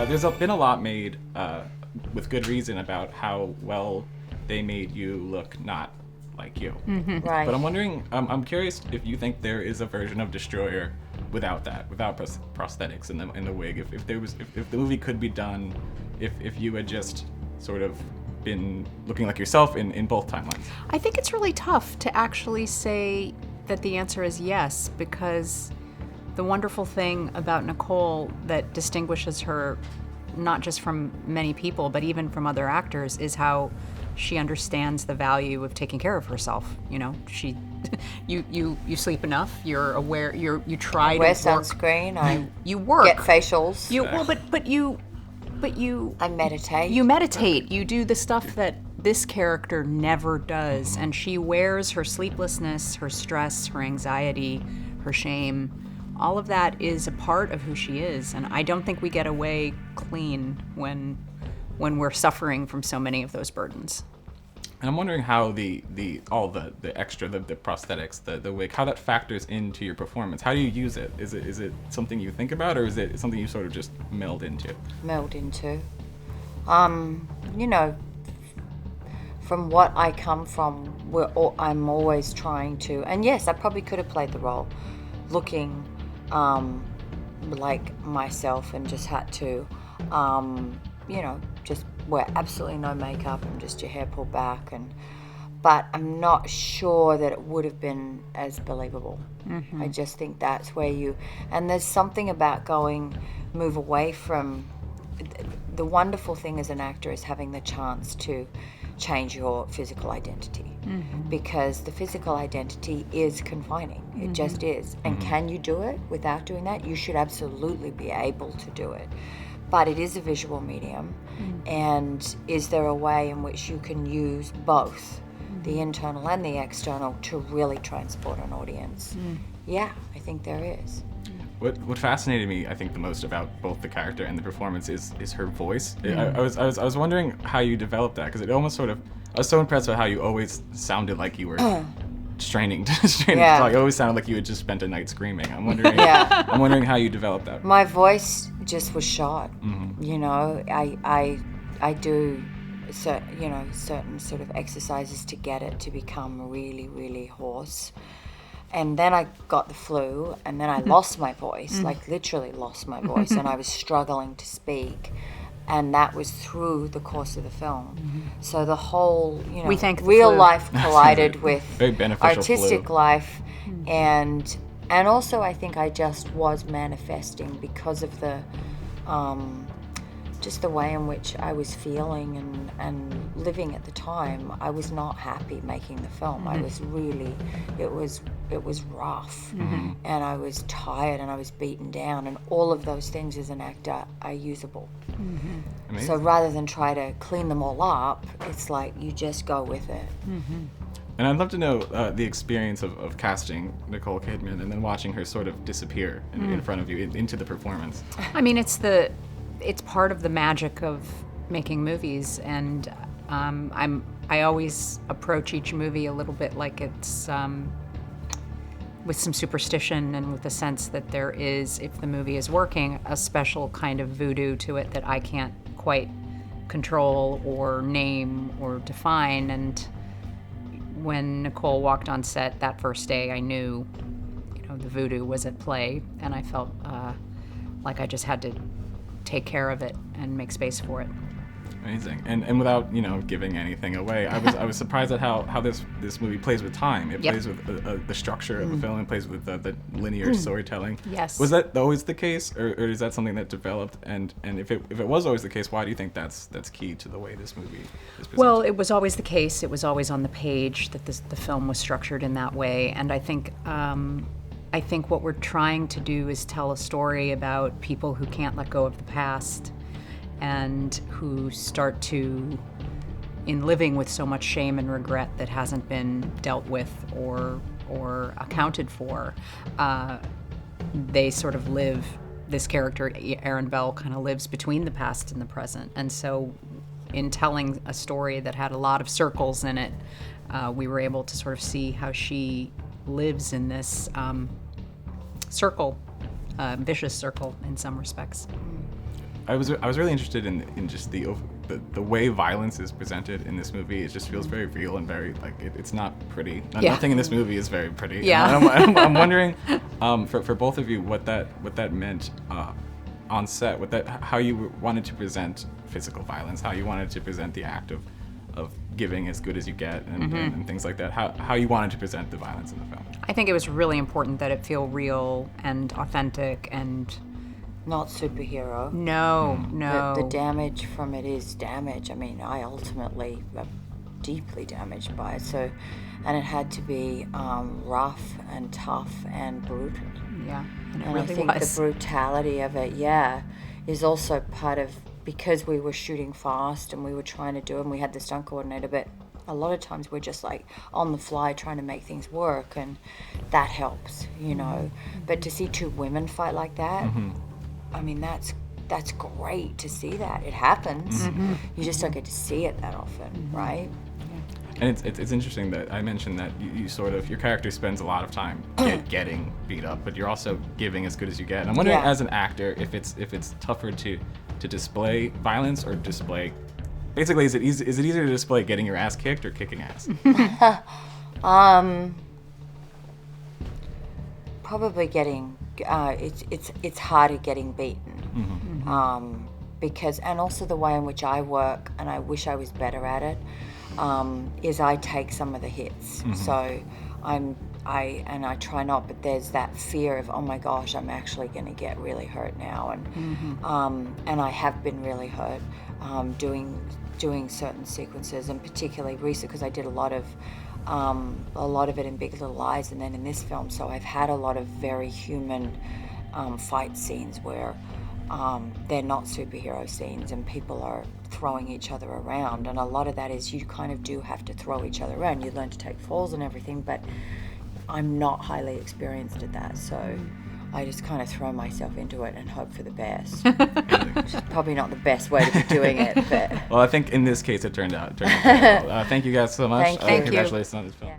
there's been a lot made with good reason about how well they made you look not like you. Mm-hmm. Right. But I'm wondering, I'm curious if you think there is a version of Destroyer without that, without prosthetics in the wig. If the movie could be done, if you had just sort of been looking like yourself in both timelines. I think it's really tough to actually say that the answer is yes, because the wonderful thing about Nicole that distinguishes her not just from many people, but even from other actors, is how she understands the value of taking care of herself. You know, you sleep enough. You're aware. You try to wear work. Sunscreen. You work. Get facials. But you. I meditate. You meditate. You do the stuff that this character never does, and she wears her sleeplessness, her stress, her anxiety, her shame. All of that is a part of who she is, and I don't think we get away clean when we're suffering from so many of those burdens. And I'm wondering how the extra, the prosthetics, the wig, how that factors into your performance. How do you use it? Is it something you think about, or is it something you sort of just meld into? Meld into. You know, from what I come from, I'm always trying to, and yes, I probably could have played the role, looking like myself, and just had to, you know, just wear absolutely no makeup and just your hair pulled back, but I'm not sure that it would have been as believable. Mm-hmm. I just think that's where and there's something about move away from, the wonderful thing as an actor is having the chance to change your physical identity, because the physical identity is confining. It just is. And can you do it without doing that? You should absolutely be able to do it. But it is a visual medium, and is there a way in which you can use both the internal and the external to really transport an audience? Yeah, I think there is. What fascinated me, I think, the most about both the character and the performance is her voice. I was wondering how you developed that, because it almost sort of, I was so impressed by how you always sounded like you were straining to talk. It always sounded like you had just spent a night screaming. I'm wondering I'm wondering how you developed that. My voice just was shot. You know, I do certain sort of exercises to get it to become really, really hoarse. And then I got the flu, and then I lost my voice, like literally lost my voice, and I was struggling to speak. And that was through the course of the film. So the whole, real life collided with artistic life. And also I think I just was manifesting because of the, just the way in which I was feeling and living at the time. I was not happy making the film. I was really, it was rough, and I was tired, and I was beaten down, and all of those things as an actor are usable. So rather than try to clean them all up, it's like you just go with it. And I'd love to know the experience of casting Nicole Kidman and then watching her sort of disappear in front of you into the performance. I mean, it's part of the magic of making movies, and I always approach each movie a little bit like it's with some superstition and with the sense that there is, if the movie is working, a special kind of voodoo to it that I can't quite control or name or define. And when Nicole walked on set that first day, I knew, the voodoo was at play, and I felt like I just had to take care of it and make space for it. Amazing. And without, giving anything away, I was surprised at how this movie plays with time. It plays with the structure of the film, and plays with the linear storytelling. Yes. Was that always the case, or is that something that developed? And if it was always the case, why do you think that's key to the way this movie is presented? Well, it was always the case. It was always on the page that the film was structured in that way. And I think what we're trying to do is tell a story about people who can't let go of the past, and who start to, in living with so much shame and regret that hasn't been dealt with or accounted for, they sort of live, this character, Erin Bell, kind of lives between the past and the present. And so in telling a story that had a lot of circles in it, we were able to sort of see how she lives in this circle, vicious circle in some respects. I was really interested in just the way violence is presented in this movie. It just feels very real and very like it's not pretty. Nothing in this movie is very pretty. Yeah. I'm wondering for both of you what that meant on set. How you wanted to present physical violence, how you wanted to present the act of giving as good as you get and things like that. How you wanted to present the violence in the film. I think it was really important that it feel real and authentic and not superhero. No. The damage from it is damage. I mean, I ultimately am deeply damaged by it. So, and it had to be rough and tough and brutal. Yeah, and it And really I think was. the brutality of it, is also part of, because we were shooting fast and we were trying to do it and we had the stunt coordinator, but a lot of times we're just like on the fly trying to make things work, and that helps, But to see two women fight like that, I mean, that's great to see that. It happens. You just don't get to see it that often, right? And it's interesting that I mentioned that you sort of, your character spends a lot of time getting beat up, but you're also giving as good as you get. And I'm wondering, as an actor, if it's tougher to display violence or display, basically, is it easier to display getting your ass kicked or kicking ass? Probably getting, it's harder getting beaten. Because, and also the way in which I work, and I wish I was better at it, is I take some of the hits. So I try not, but there's that fear of, oh my gosh, I'm actually going to get really hurt now, and I have been really hurt doing certain sequences, and particularly recent, because I did a lot of it in Big Little Lies and then in this film. So I've had a lot of very human fight scenes where they're not superhero scenes and people are throwing each other around, and a lot of that is you kind of do have to throw each other around. You learn to take falls and everything, but I'm not highly experienced at that, so I just kind of throw myself into it and hope for the best. Which is probably not the best way to be doing it, but Well, I think in this case it turned out very well. Thank you guys so much. Thank you. Congratulations on this film. Yeah.